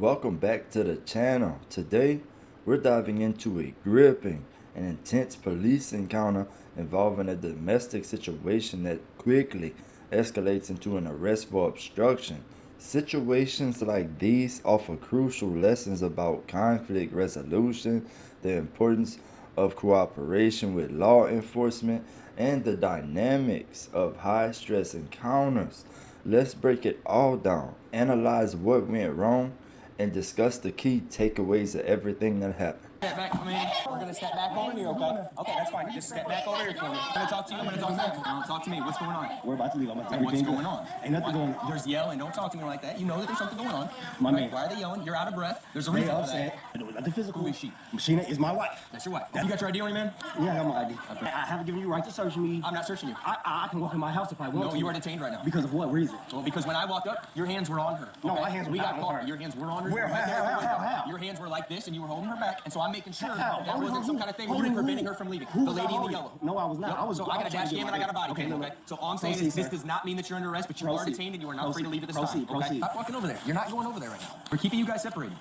Welcome back to the channel. Today, we're diving into a gripping and intense police encounter involving a domestic situation that quickly escalates into an arrest for obstruction. Situations like these offer crucial lessons about conflict resolution, the importance of cooperation with law enforcement, and the dynamics of high-stress encounters. Let's break it all down, analyze what went wrong, and discuss the key takeaways of everything that happened. Step back, come in. We're gonna step back over here, okay? Okay, that's fine. Just step back over here for me. I'm gonna talk to you. I'm gonna talk to you. Now talk to me. What's going on? We're about to leave. I'm gonna take What's going on? Ain't nothing going on. There's yelling. Don't talk to me like that. You know that there's something going on. My man. Why are they yelling? You're out of breath. There's a They reason for upset. that. Nothing physical. Who is she? Machina is my wife. That's your wife. You got your ID on you, man? Yeah, I got my ID. I haven't given you right to search me. I'm not searching you. I can walk in my house if I want to. No, you are detained right now. Because of what reason? Well, because when I walked up, your hands were on her. No, my hands were We not got on caught. her. Your hands were on her. Where? Right there. How? Your hands were like this, and you were holding her back. And so I'm making sure How? that wasn't some kind of thing where you were preventing her from leaving. The lady in the yellow. No, I was not. I was. So I got a dash cam and I got a body Okay, cam, no. okay? So all I'm saying is this does not mean that you're under arrest, but you are detained and you are not free to leave at this time. Okay? Stop walking over there. You're not going over there right now. We're keeping you guys separated.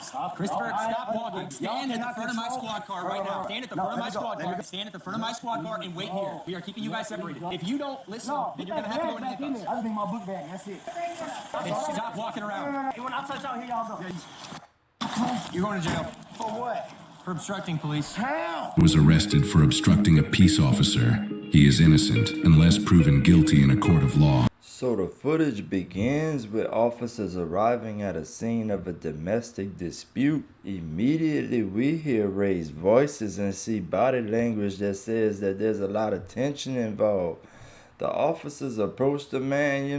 Stop. Christopher, stop walking. Stand at the front of my squad car right now. Stand at the front of my squad car. Stand at the front of my squad car and wait here. We are keeping you guys separated. If you don't listen, then you're gonna have to go in handcuffs. I just need my book bag. That's it. And stop walking around. When I touch out here, y'all go. You're going to jail For what? for obstructing police. How? Was arrested for obstructing a peace officer. He is innocent unless proven guilty in a court of law. So the footage begins with officers arriving at a scene of a domestic dispute. Immediately we hear raised voices and see body language that says that there's a lot of tension involved. The officers approach the man,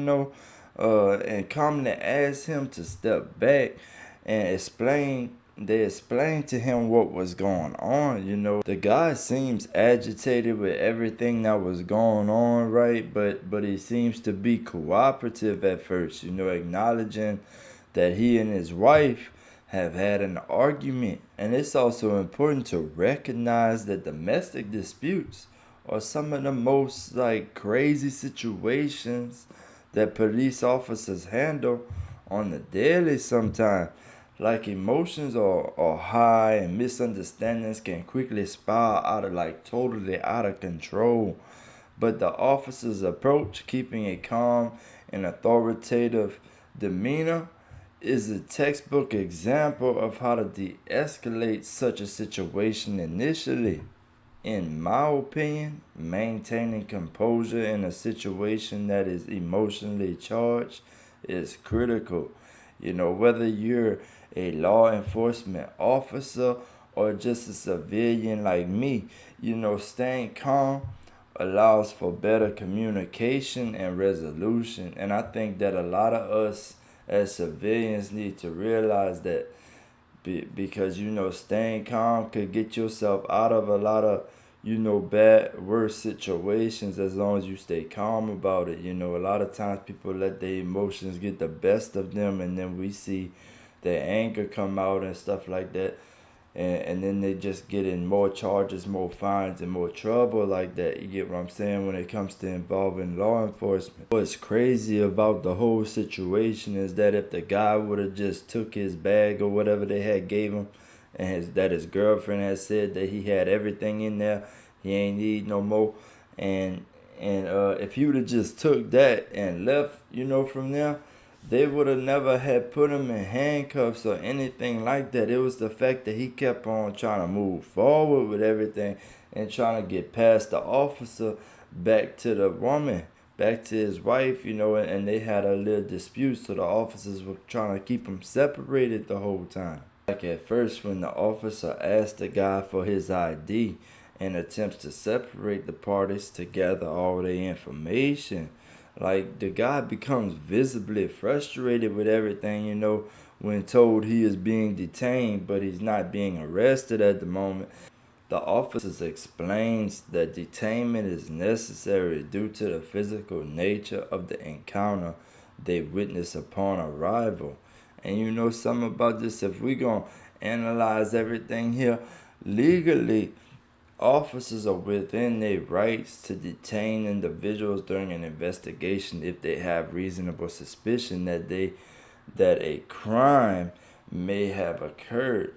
and calmly ask him to step back and they explained to him what was going on. The guy seems agitated with everything that was going on, right? But he seems to be cooperative at first, acknowledging that he and his wife have had an argument. And it's also important to recognize that domestic disputes are some of the most crazy situations that police officers handle on the daily sometimes. Emotions are high and misunderstandings can quickly spiral out of totally out of control. But the officer's approach, keeping a calm and authoritative demeanor, is a textbook example of how to de-escalate such a situation initially. In my opinion, maintaining composure in a situation that is emotionally charged is critical. Whether you're a law enforcement officer or just a civilian like me, staying calm allows for better communication and resolution. And I think that a lot of us as civilians need to realize that because, staying calm could get yourself out of a lot of, worse situations as long as you stay calm about it. A lot of times people let their emotions get the best of them, and then we see their anger come out and stuff like that. And then they just get in more charges, more fines, and more trouble like that. You get what I'm saying when it comes to involving law enforcement. What's crazy about the whole situation is that if the guy would have just took his bag or whatever they had gave him, and his girlfriend had said that he had everything in there, he ain't need no more. And if he would have just took that and left, from there, they would have never had put him in handcuffs or anything like that. It was the fact that he kept on trying to move forward with everything and trying to get past the officer back to the woman, back to his wife, and they had a little dispute, so the officers were trying to keep them separated the whole time. At first, when the officer asked the guy for his ID and attempts to separate the parties to gather all their information, the guy becomes visibly frustrated with everything, when told he is being detained, but he's not being arrested at the moment. The officer explains that detainment is necessary due to the physical nature of the encounter they witness upon arrival. And something about this, if we're going to analyze everything here, legally, officers are within their rights to detain individuals during an investigation if they have reasonable suspicion that a crime may have occurred.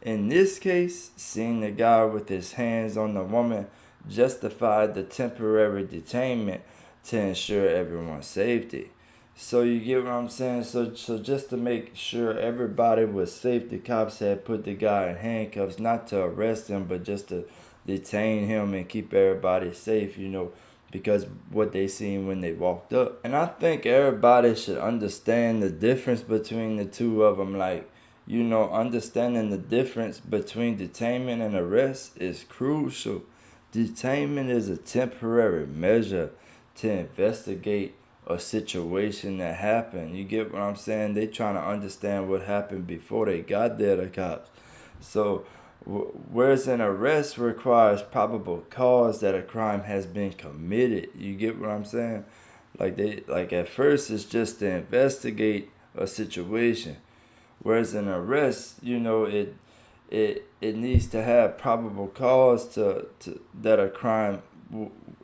In this case, seeing the guy with his hands on the woman justified the temporary detainment to ensure everyone's safety. So you get what I'm saying? So just to make sure everybody was safe, the cops had put the guy in handcuffs, not to arrest him, but just to detain him and keep everybody safe, because what they seen when they walked up. And I think everybody should understand the difference between the two of them. Like, understanding the difference between detainment and arrest is crucial. Detainment is a temporary measure to investigate a situation that happened. You get what I'm saying? They trying to understand what happened before they got there, the cops. So, whereas an arrest requires probable cause that a crime has been committed. You get what I'm saying? Like at first it's just to investigate a situation. Whereas an arrest, it needs to have probable cause to that a crime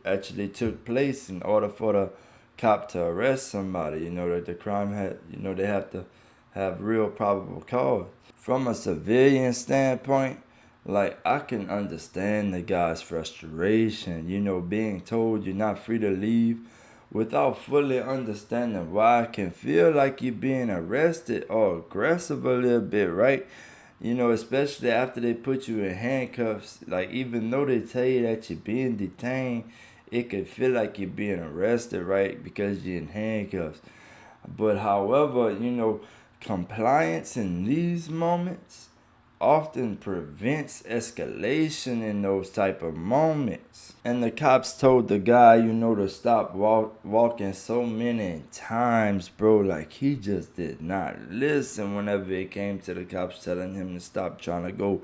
actually took place in order for the cop to arrest somebody. That the crime had, they have to have real probable cause. From a civilian standpoint, like, I can understand the guy's frustration, being told you're not free to leave without fully understanding why it can feel like you're being arrested or aggressive a little bit, right? Especially after they put you in handcuffs. Like, even though they tell you that you're being detained, it could feel like you're being arrested, right? Because you're in handcuffs. But however, compliance in these moments often prevents escalation in those type of moments. And the cops told the guy, to stop walking so many times, bro. Like, he just did not listen whenever it came to the cops telling him to stop trying to go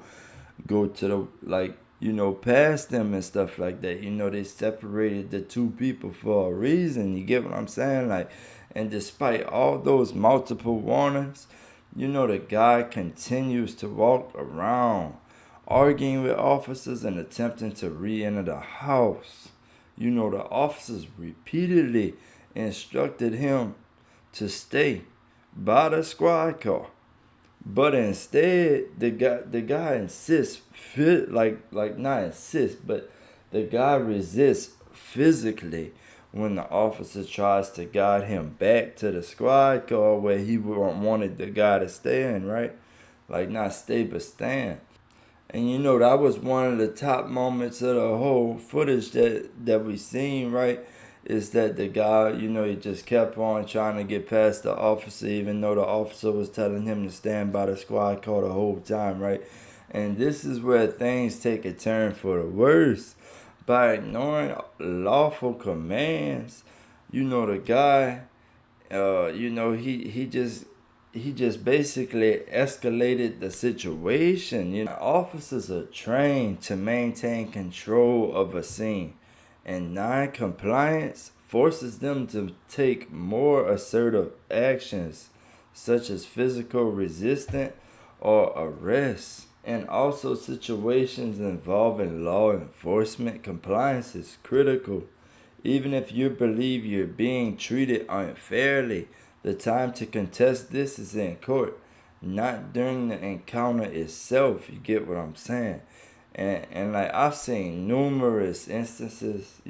to the, past them and stuff like that. They separated the two people for a reason. You get what I'm saying? Like, and despite all those multiple warnings, the guy continues to walk around, arguing with officers and attempting to re-enter the house. The officers repeatedly instructed him to stay by the squad car. But instead, the guy insists, not insists, but the guy resists physically when the officer tries to guide him back to the squad car where he wanted the guy to stand, right? Like, not stay, but stand. And that was one of the top moments of the whole footage that we seen, right? Is that the guy, he just kept on trying to get past the officer, even though the officer was telling him to stand by the squad car the whole time, right? And this is where things take a turn for the worse. By ignoring lawful commands, the guy, he just basically escalated the situation. Officers are trained to maintain control of a scene, and non-compliance forces them to take more assertive actions, such as physical resistance or arrest. And also situations involving law enforcement, compliance is critical. Even if you believe you're being treated unfairly, the time to contest this is in court, not during the encounter itself. You get what I'm saying? And like, I've seen numerous instances,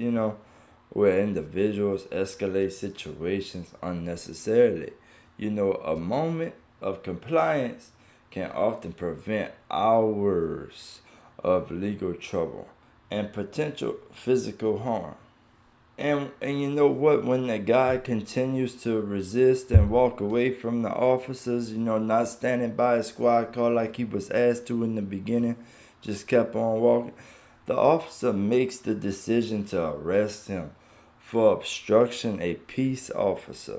where individuals escalate situations unnecessarily. A moment of compliance can often prevent hours of legal trouble and potential physical harm. And you know what? When the guy continues to resist and walk away from the officers, not standing by his squad car like he was asked to in the beginning, just kept on walking, the officer makes the decision to arrest him for obstruction a peace officer.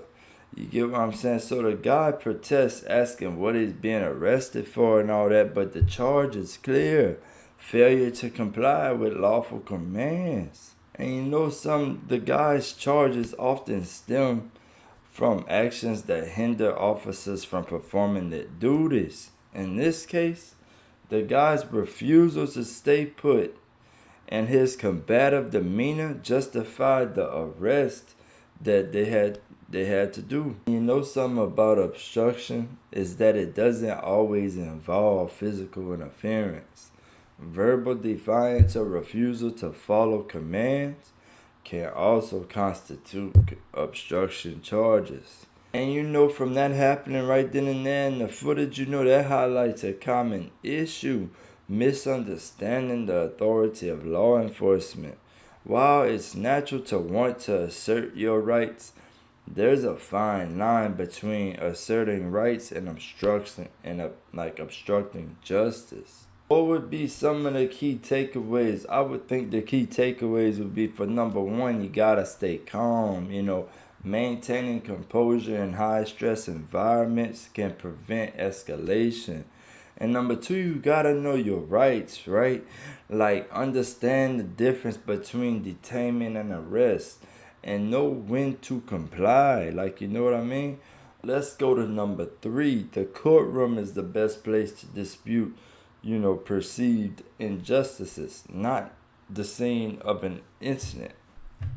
You get what I'm saying? So the guy protests, asking what he's being arrested for and all that, but the charge is clear: failure to comply with lawful commands. And the guy's charges often stem from actions that hinder officers from performing their duties. In this case, the guy's refusal to stay put and his combative demeanor justified the arrest that they had to do. You know something about obstruction is that it doesn't always involve physical interference. Verbal defiance or refusal to follow commands can also constitute obstruction charges. And you know, from that happening right then and there in the footage, you know, that highlights a common issue: misunderstanding the authority of law enforcement. While it's natural to want to assert your rights, there's a fine line between asserting rights and obstructing justice. What would be some of the key takeaways? I would think the key takeaways would be, for number one, you gotta stay calm. Maintaining composure in high stress environments can prevent escalation. And number two, you gotta know your rights, right? Like, understand the difference between detainment and arrest and know when to comply. Like, you know what I mean? Let's go to number three. The courtroom is the best place to dispute, perceived injustices, not the scene of an incident.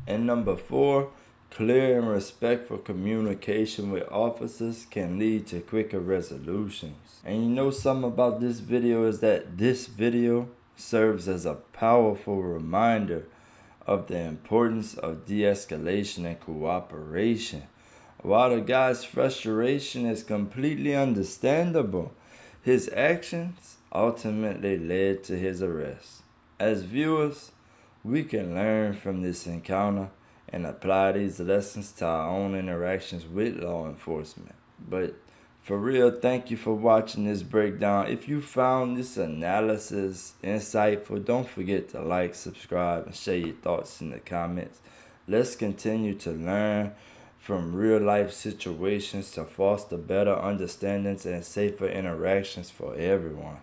And number four, clear and respectful communication with officers can lead to quicker resolutions. And you know something about this video is that this video serves as a powerful reminder of the importance of de-escalation and cooperation. While the guy's frustration is completely understandable, his actions ultimately led to his arrest. As viewers, we can learn from this encounter and apply these lessons to our own interactions with law enforcement. But for real, thank you for watching this breakdown. If you found this analysis insightful, don't forget to like, subscribe, and share your thoughts in the comments. Let's continue to learn from real life situations to foster better understandings and safer interactions for everyone.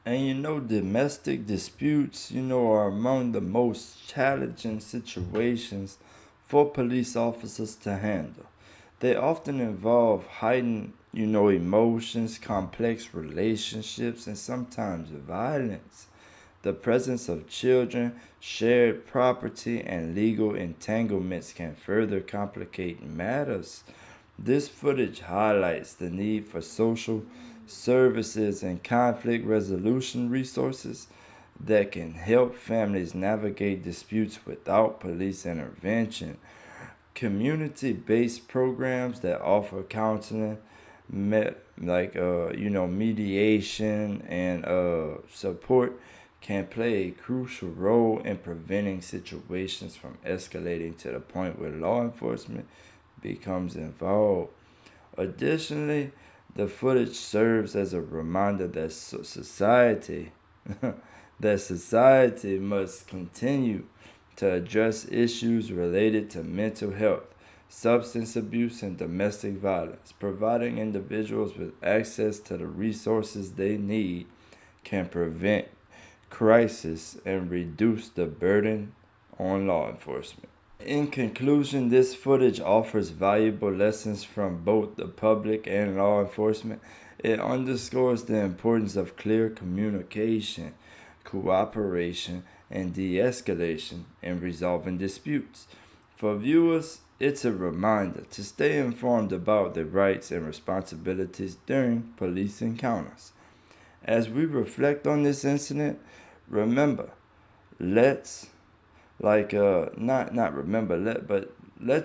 And domestic disputes, are among the most challenging situations for police officers to handle. They often involve heightened, emotions, complex relationships, and sometimes violence. The presence of children, shared property, and legal entanglements can further complicate matters. This footage highlights the need for social services and conflict resolution resources that can help families navigate disputes without police intervention. Community-based programs that offer counseling, mediation and support can play a crucial role in preventing situations from escalating to the point where law enforcement becomes involved. Additionally, the footage serves as a reminder that society must continue to address issues related to mental health, substance abuse, and domestic violence. Providing individuals with access to the resources they need can prevent crisis and reduce the burden on law enforcement. In conclusion, this footage offers valuable lessons from both the public and law enforcement. It underscores the importance of clear communication, cooperation, and de-escalation in resolving disputes. For viewers, it's a reminder to stay informed about their rights and responsibilities during police encounters. As we reflect on this incident, remember, let's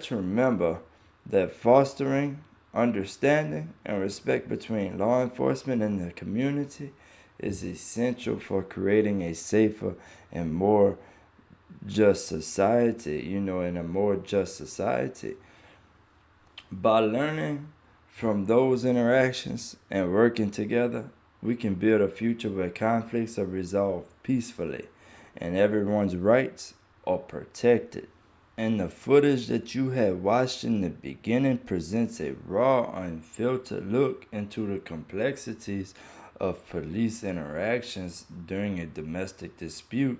remember that fostering understanding and respect between law enforcement and the community is essential for creating a safer and more just society, in a more just society. By learning from those interactions and working together, we can build a future where conflicts are resolved peacefully and everyone's rights are protected. And the footage that you had watched in the beginning presents a raw, unfiltered look into the complexities of police interactions during a domestic dispute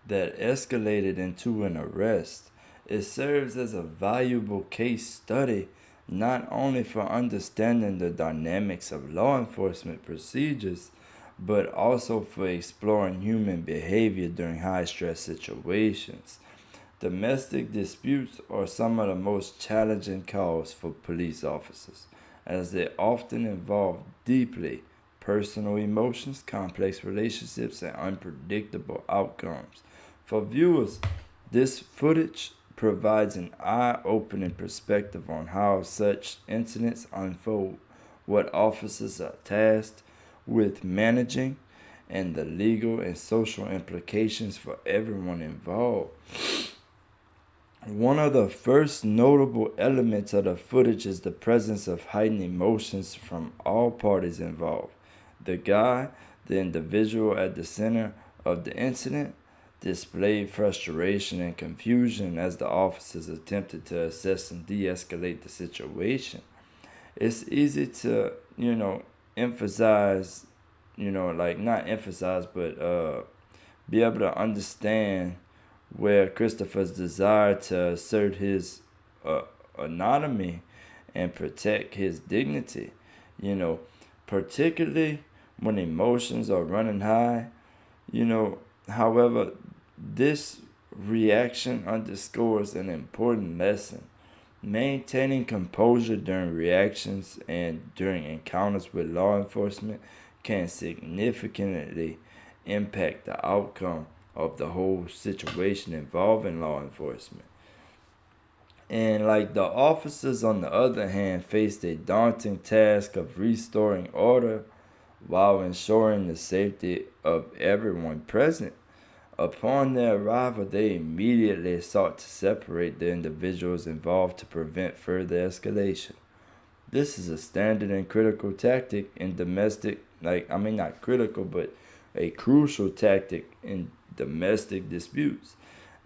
that escalated into an arrest. It serves as a valuable case study not only for understanding the dynamics of law enforcement procedures, but also for exploring human behavior during high-stress situations. Domestic disputes are some of the most challenging calls for police officers, as they often involve deeply personal emotions, complex relationships, and unpredictable outcomes. For viewers, this footage provides an eye opening perspective on how such incidents unfold, what officers are tasked with managing, and the legal and social implications for everyone involved. One of the first notable elements of the footage is the presence of heightened emotions from all parties involved. The guy, the individual at the center of the incident, displayed frustration and confusion as the officers attempted to assess and de escalate the situation. It's easy to, emphasize, like not emphasize, but be able to understand where Christopher's desire to assert his autonomy and protect his dignity, you know, particularly when emotions are running high, however, this reaction underscores an important lesson. Maintaining composure during reactions and during encounters with law enforcement can significantly impact the outcome of the whole situation involving law enforcement. And like the officers, on the other hand, faced a daunting task of restoring order while ensuring the safety of everyone present. Upon their arrival, they immediately sought to separate the individuals involved to prevent further escalation. This is a standard and critical tactic in domestic, not critical, but a crucial tactic in domestic disputes,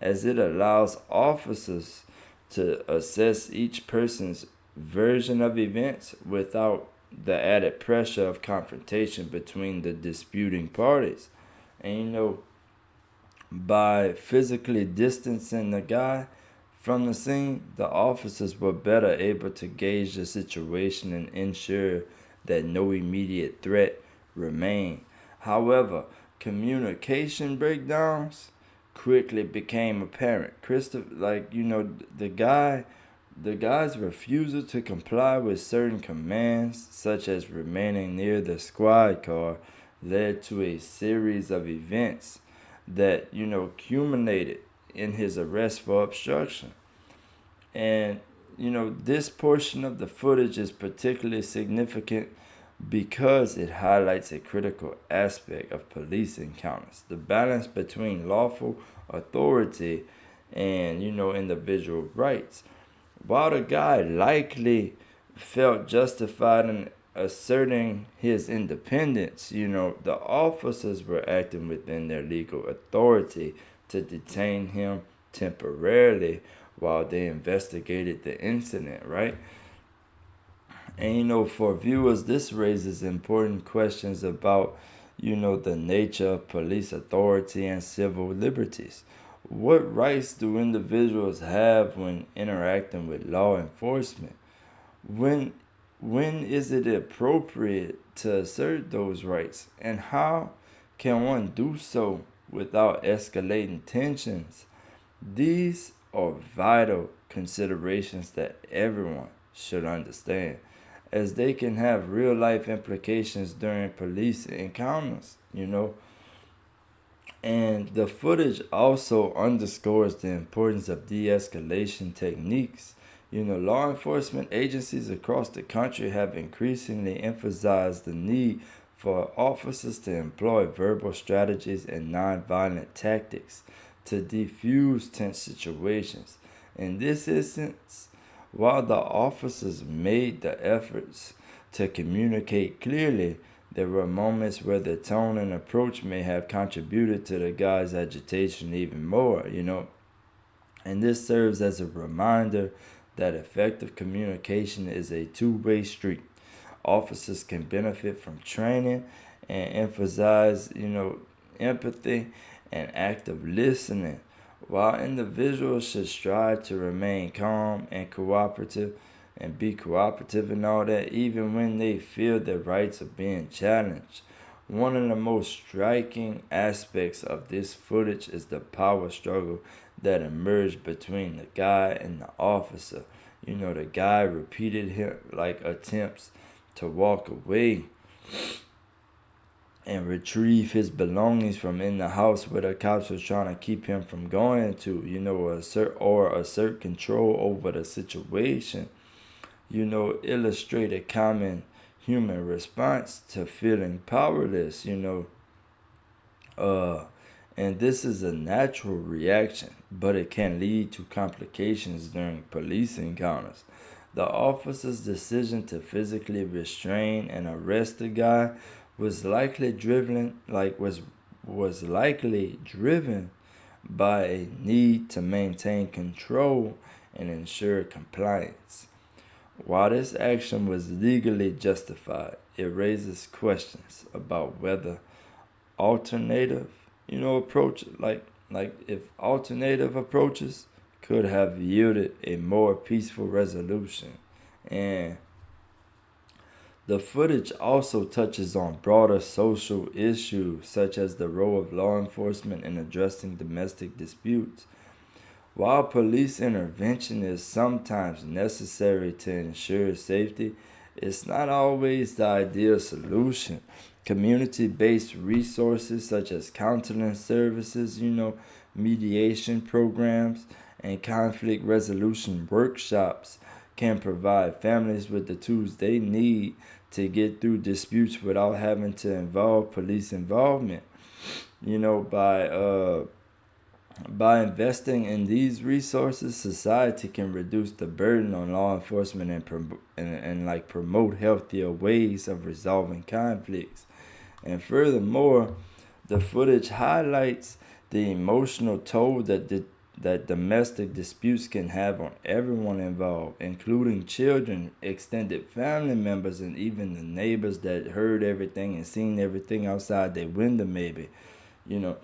as it allows officers to assess each person's version of events without the added pressure of confrontation between the disputing parties. And by physically distancing the guy from the scene, the officers were better able to gauge the situation and ensure that no immediate threat remained. However, communication breakdowns quickly became apparent. The guy's refusal to comply with certain commands, such as remaining near the squad car, led to a series of events that culminated in his arrest for obstruction. And this portion of the footage is particularly significant because it highlights a critical aspect of police encounters: the balance between lawful authority and individual rights. While the guy likely felt justified in asserting his independence, the officers were acting within their legal authority to detain him temporarily while they investigated the incident, right? And for viewers, this raises important questions about, the nature of police authority and civil liberties. What rights do individuals have when interacting with law enforcement? When when is it appropriate to assert those rights? And how can one do so without escalating tensions? These are vital considerations that everyone should understand, as they can have real life implications during police encounters. And the footage also underscores the importance of de escalation techniques. Law enforcement agencies across the country have increasingly emphasized the need for officers to employ verbal strategies and nonviolent tactics to defuse tense situations. In this instance, while the officers made the efforts to communicate clearly, there were moments where the tone and approach may have contributed to the guy's agitation even more. And this serves as a reminder that effective communication is a two-way street. Officers can benefit from training and emphasize, empathy and active listening, while individuals should strive to remain calm and cooperative and be cooperative and all that, even when they feel their rights are being challenged. One of the most striking aspects of this footage is the power struggle that emerged between the guy and the officer. The guy repeated attempts to walk away and retrieve his belongings from in the house where the cops were trying to keep him from going to, assert control over the situation. Illustrate a common human response to feeling powerless. And this is a natural reaction, but it can lead to complications during police encounters. The officer's decision to physically restrain and arrest the guy was likely driven by a need to maintain control and ensure compliance. While this action was legally justified, it raises questions about whether alternative, approach like if alternative approaches could have yielded a more peaceful resolution. And the footage also touches on broader social issues such as the role of law enforcement in addressing domestic disputes. While police intervention is sometimes necessary to ensure safety, it's not always the ideal solution. Community-based resources such as counseling services, mediation programs, and conflict resolution workshops can provide families with the tools they need to get through disputes without having to involve police involvement. You know, by investing in these resources, society can reduce the burden on law enforcement and promote healthier ways of resolving conflicts. And furthermore, the footage highlights the emotional toll that domestic disputes can have on everyone involved, including children, extended family members, and even the neighbors that heard everything and seen everything outside their window, maybe. You know,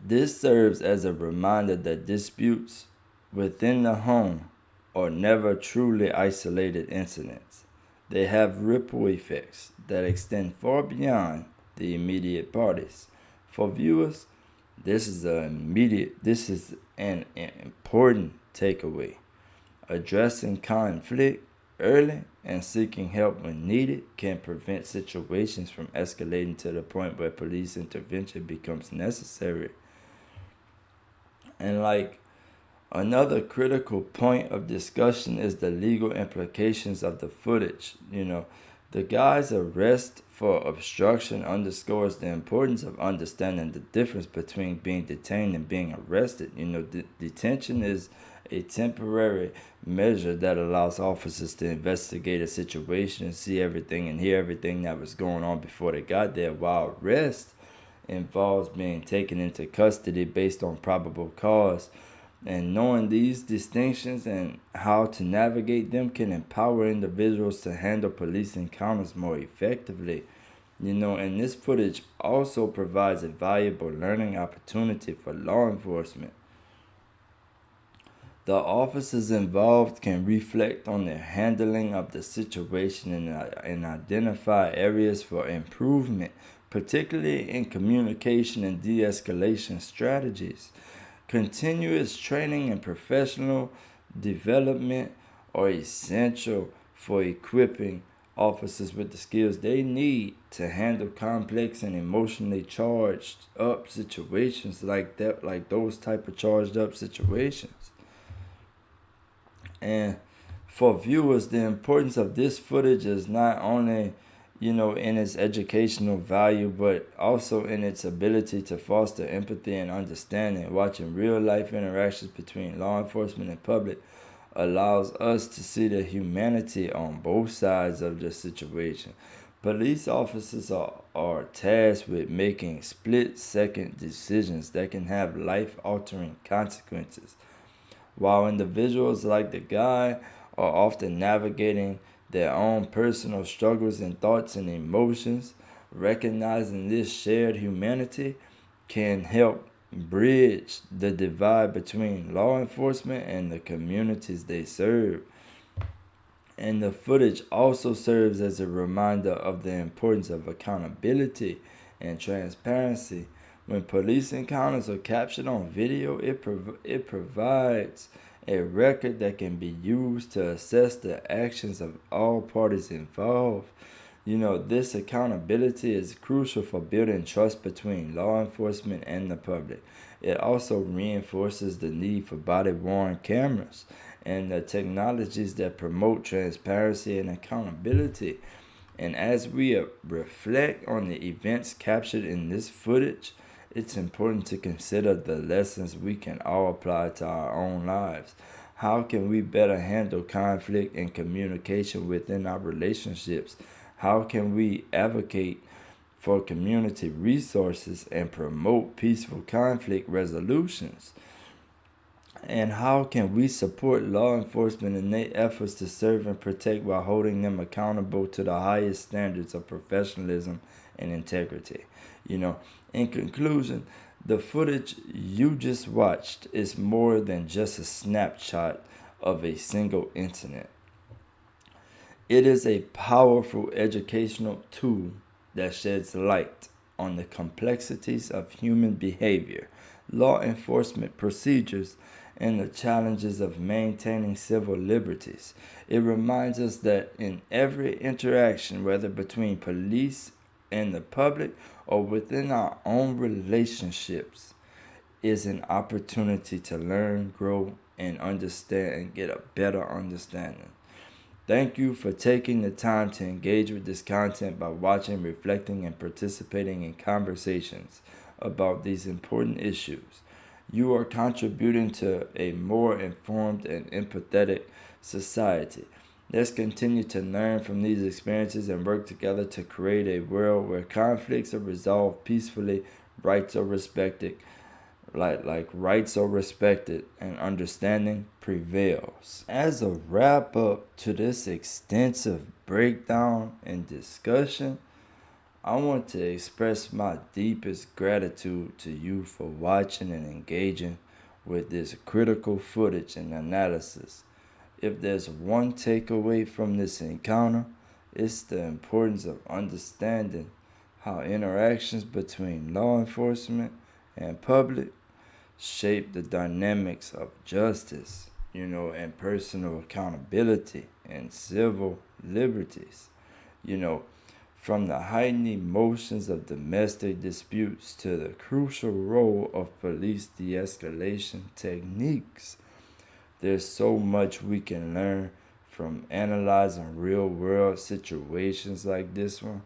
this serves as a reminder that disputes within the home are never truly isolated incidents. They have ripple effects that extend far beyond the immediate parties. For viewers, this is an important takeaway. Addressing conflict early and seeking help when needed can prevent situations from escalating to the point where police intervention becomes necessary. And another critical point of discussion is the legal implications of the footage. The guy's arrest for obstruction underscores the importance of understanding the difference between being detained and being arrested. Detention is a temporary measure that allows officers to investigate a situation, see everything, and hear everything that was going on before they got there, while arrest involves being taken into custody based on probable cause. And knowing these distinctions and how to navigate them can empower individuals to handle police encounters more effectively. And this footage also provides a valuable learning opportunity for law enforcement. The officers involved can reflect on their handling of the situation and identify areas for improvement, particularly in communication and de-escalation strategies. Continuous training and professional development are essential for equipping officers with the skills they need to handle complex and emotionally charged up situations like those type of charged up situations. And for viewers, the importance of this footage is not only in its educational value, but also in its ability to foster empathy and understanding. Watching real life interactions between law enforcement and public allows us to see the humanity on both sides of the situation. Police officers are tasked with making split-second decisions that can have life-altering consequences, while individuals like the guy are often navigating their own personal struggles and thoughts and emotions. Recognizing this shared humanity can help bridge the divide between law enforcement and the communities they serve. And the footage also serves as a reminder of the importance of accountability and transparency. When police encounters are captured on video, it provides a record that can be used to assess the actions of all parties involved. This accountability is crucial for building trust between law enforcement and the public. It also reinforces the need for body-worn cameras and the technologies that promote transparency and accountability. And as we reflect on the events captured in this footage, it's important to consider the lessons we can all apply to our own lives. How can we better handle conflict and communication within our relationships? How can we advocate for community resources and promote peaceful conflict resolutions? And how can we support law enforcement in their efforts to serve and protect while holding them accountable to the highest standards of professionalism and integrity? In conclusion, the footage you just watched is more than just a snapshot of a single incident. It is a powerful educational tool that sheds light on the complexities of human behavior, law enforcement procedures, and the challenges of maintaining civil liberties. It reminds us that in every interaction, whether between police and the public or within our own relationships, is an opportunity to learn, grow, and understand and get a better understanding. Thank you for taking the time to engage with this content by watching, reflecting, and participating in conversations about these important issues. You are contributing to a more informed and empathetic society. Let's continue to learn from these experiences and work together to create a world where conflicts are resolved peacefully, rights are respected, like rights are respected, and understanding prevails. As a wrap up to this extensive breakdown and discussion, I want to express my deepest gratitude to you for watching and engaging with this critical footage and analysis. If there's one takeaway from this encounter, it's the importance of understanding how interactions between law enforcement and public shape the dynamics of justice, and personal accountability and civil liberties. From the heightened emotions of domestic disputes to the crucial role of police de-escalation techniques. There's so much we can learn from analyzing real-world situations like this one,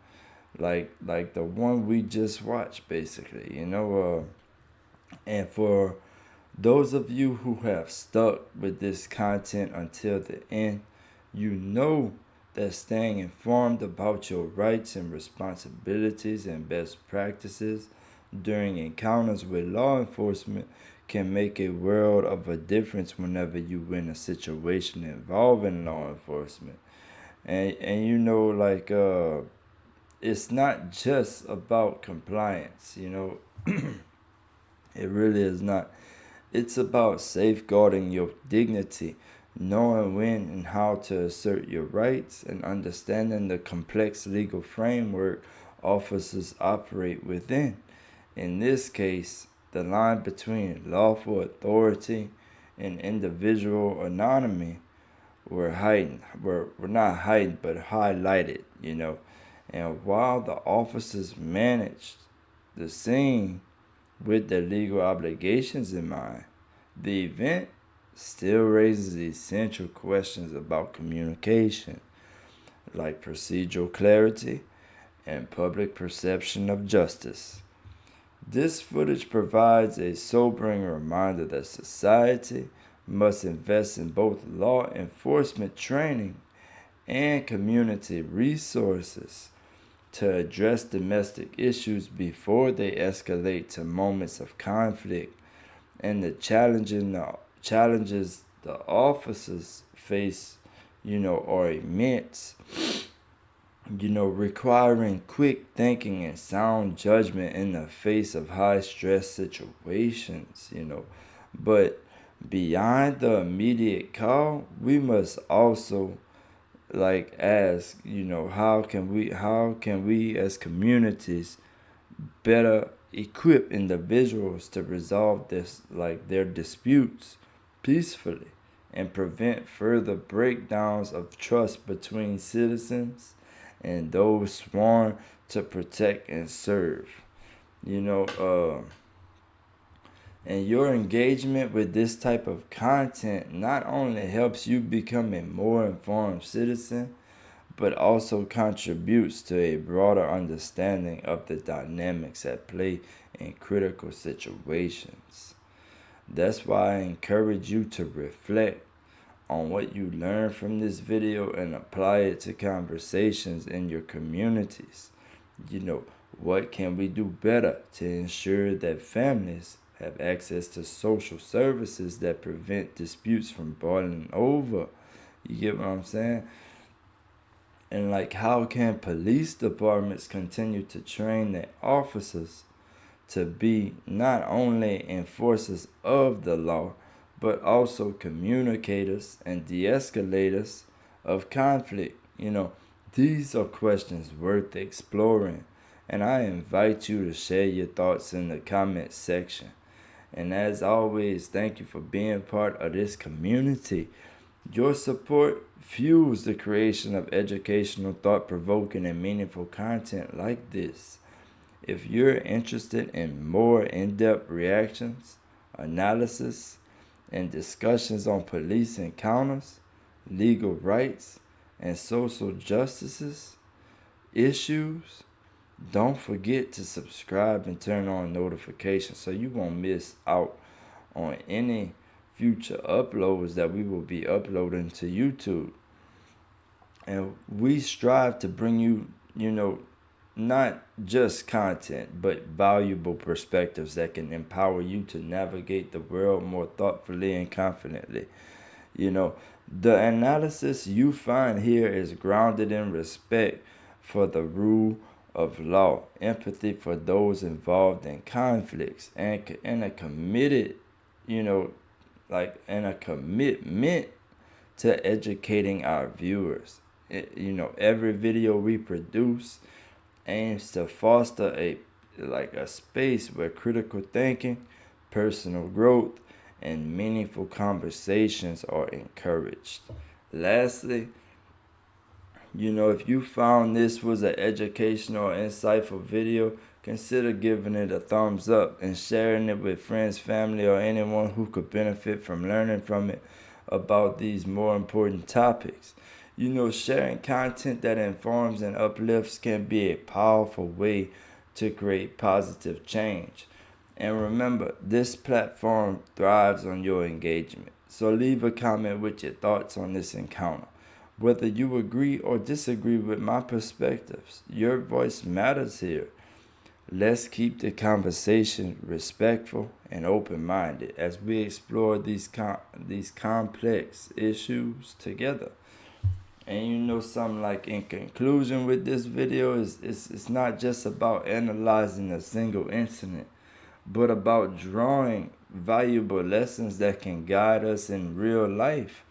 like the one we just watched, basically. And for those of you who have stuck with this content until the end, you know that staying informed about your rights and responsibilities and best practices during encounters with law enforcement can make a world of a difference whenever you win a situation involving law enforcement. And it's not just about compliance, it really is not. It's about safeguarding your dignity, knowing when and how to assert your rights, and understanding the complex legal framework officers operate within. In this case, the line between lawful authority and individual autonomy were not heightened, but highlighted, And while the officers managed the scene with their legal obligations in mind, the event still raises essential questions about communication, like procedural clarity and public perception of justice. This footage provides a sobering reminder that society must invest in both law enforcement training and community resources to address domestic issues before they escalate to moments of conflict, and the challenges the officers face, are immense, requiring quick thinking and sound judgment in the face of high stress situations, But beyond the immediate call, we must also ask, how can we as communities better equip individuals to resolve their disputes peacefully and prevent further breakdowns of trust between citizens and those sworn to protect and serve. You know, and your engagement with this type of content not only helps you become a more informed citizen, but also contributes to a broader understanding of the dynamics at play in critical situations. That's why I encourage you to reflect on what you learned from this video and apply it to conversations in your communities. You know, what can we do better to ensure that families have access to social services that prevent disputes from boiling over? You get what I'm saying? And like, how can police departments continue to train their officers to be not only enforcers of the law, but also communicators and de-escalators of conflict? You know, these are questions worth exploring, and I invite you to share your thoughts in the comment section. And as always, thank you for being part of this community. Your support fuels the creation of educational, thought-provoking, and meaningful content like this. If you're interested in more in-depth reactions, analysis, and discussions on police encounters, legal rights, and social justices issues, don't forget to subscribe and turn on notifications so you won't miss out on any future uploads that we will be uploading to YouTube. And we strive to bring you, not just content, but valuable perspectives that can empower you to navigate the world more thoughtfully and confidently. The analysis you find here is grounded in respect for the rule of law, empathy for those involved in conflicts, and a committed, and a commitment to educating our viewers. Every video we produce aims to foster a space where critical thinking, personal growth, and meaningful conversations are encouraged. Lastly, if you found this was an educational or insightful video, consider giving it a thumbs up and sharing it with friends, family, or anyone who could benefit from learning from it about these more important topics. Sharing content that informs and uplifts can be a powerful way to create positive change. And remember, this platform thrives on your engagement. So leave a comment with your thoughts on this encounter. Whether you agree or disagree with my perspectives, your voice matters here. Let's keep the conversation respectful and open-minded as we explore these complex issues together. And something, like, in conclusion with this video, it's not just about analyzing a single incident, but about drawing valuable lessons that can guide us in real life.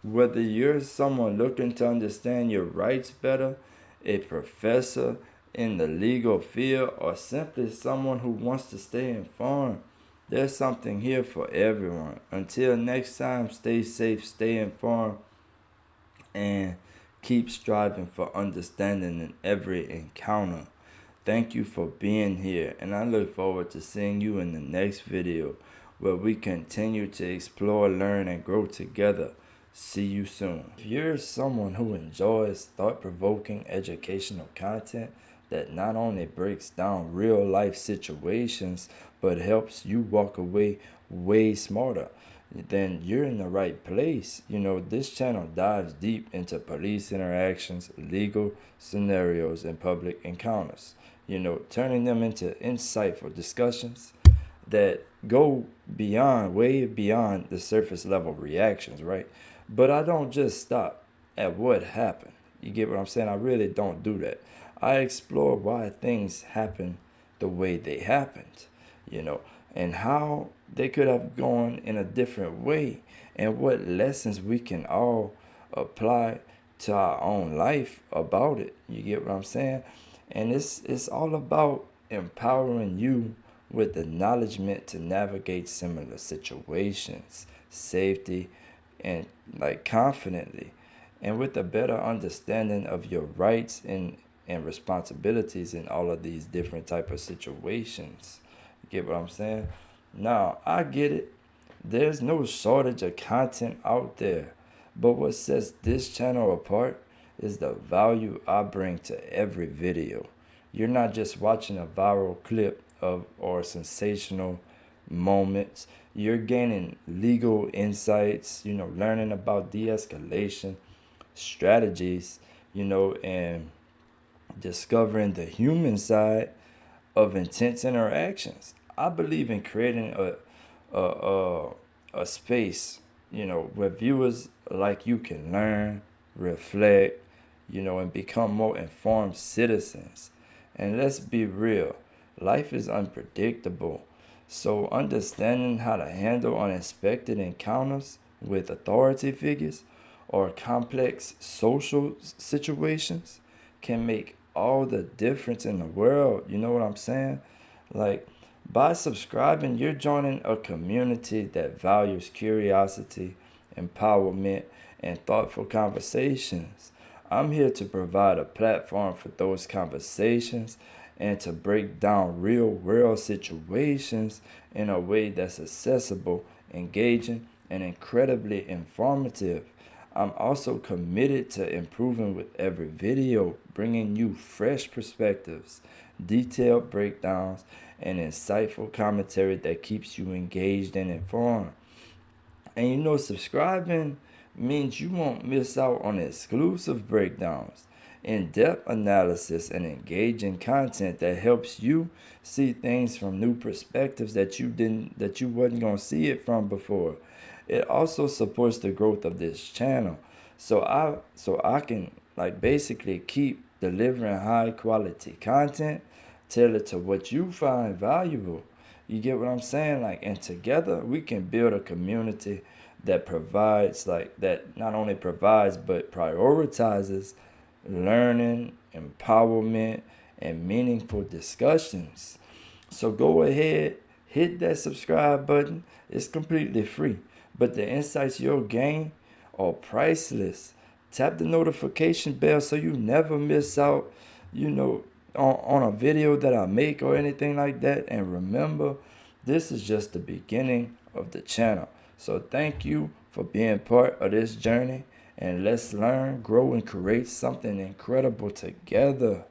Whether you're someone looking to understand your rights better, a professor in the legal field, or simply someone who wants to stay informed, there's something here for everyone. Until next time, stay safe, stay informed, and keep striving for understanding in every encounter. Thank you for being here, and I look forward to seeing you in the next video where we continue to explore, learn, and grow together. See you soon. If you're someone who enjoys thought-provoking educational content that not only breaks down real-life situations but helps you walk away way smarter, then you're in the right place. This channel dives deep into police interactions, legal scenarios, and public encounters, turning them into insightful discussions that go way beyond the surface level reactions, right? But I don't just stop at what happened. You get what I'm saying? I really don't do that. I explore why things happen the way they happened, and how they could have gone in a different way, and what lessons we can all apply to our own life about it. You get what I'm saying? And it's all about empowering you with acknowledgement to navigate similar situations, safety, and like confidently, and with a better understanding of your rights and responsibilities in all of these different type of situations. Get what I'm saying? Now, I get it. There's no shortage of content out there, but what sets this channel apart is the value I bring to every video. You're not just watching a viral clip of or sensational moments. You're gaining legal insights, learning about de-escalation strategies, and discovering the human side of intense interactions. I believe in creating a a, a space, where viewers like you can learn, reflect, and become more informed citizens. And let's be real, life is unpredictable. So understanding how to handle unexpected encounters with authority figures or complex social situations can make all the difference in the world. You know what I'm saying? Like, by subscribing, you're joining a community that values curiosity, empowerment, and thoughtful conversations. I'm here to provide a platform for those conversations and to break down real world situations in a way that's accessible, engaging, and incredibly informative. I'm also committed to improving with every video, bringing you fresh perspectives, detailed breakdowns, and insightful commentary that keeps you engaged and informed. And subscribing means you won't miss out on exclusive breakdowns, in-depth analysis, and engaging content that helps you see things from new perspectives that you wasn't gonna see it from before. It also supports the growth of this channel. So I can like basically keep delivering high quality content tailored to what you find valuable. You get what I'm saying? Like, and together we can build a community that provides, like, that not only provides but prioritizes learning, empowerment, and meaningful discussions. So go ahead, hit that subscribe button. It's completely free, but the insights you'll gain are priceless. Tap the notification bell so you never miss out, on a video that I make or anything like that. And remember, this is just the beginning of the channel. So thank you for being part of this journey, and let's learn, grow, and create something incredible together.